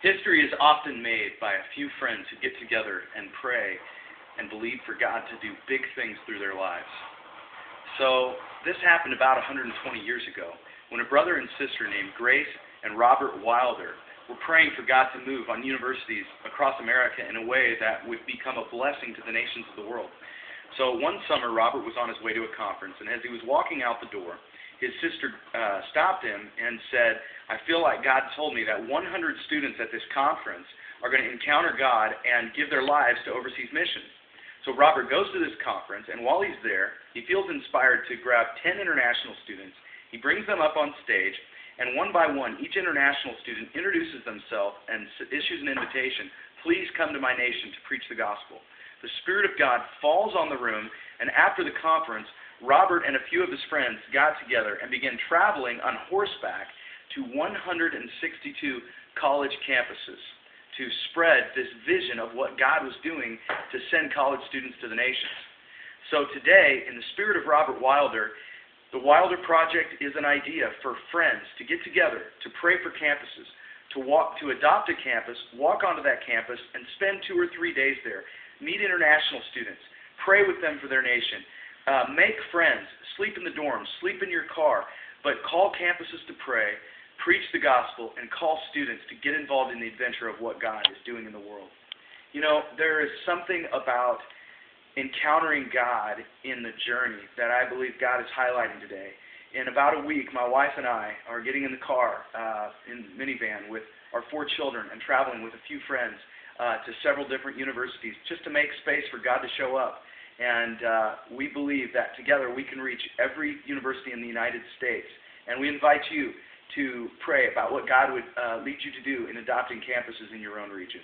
History is often made by a few friends who get together and pray and believe for God to do big things through their lives. So this happened about 120 years ago when a brother and sister named Grace and Robert Wilder were praying for God to move on universities across America in a way that would become a blessing to the nations of the world. So one summer, Robert was on his way to a conference, and as he was walking out the door, his sister stopped him and said, "I feel like God told me that 100 students at this conference are going to encounter God and give their lives to overseas missions." So Robert goes to this conference, and while he's there, he feels inspired to grab 10 international students. He brings them up on stage, and one by one, each international student introduces themselves and issues an invitation, "Please come to my nation to preach the gospel." The Spirit of God falls on the room, and after the conference, Robert and a few of his friends got together and began traveling on horseback to 162 college campuses to spread this vision of what God was doing to send college students to the nations. So today, in the spirit of Robert Wilder, the Wilder Project is an idea for friends to get together, to pray for campuses, to adopt a campus, walk onto that campus, and spend 2 or 3 days there. Meet international students, pray with them for their nation, make friends, sleep in the dorms, sleep in your car, but call campuses to pray, preach the gospel, and call students to get involved in the adventure of what God is doing in the world. You know, there is something about encountering God in the journey that I believe God is highlighting today. In about a week, my wife and I are getting in the car, in the minivan, with our 4 children and traveling with a few friends to several different universities just to make space for God to show up. And we believe that together we can reach every university in the United States. And we invite you to pray about what God would lead you to do in adopting campuses in your own region.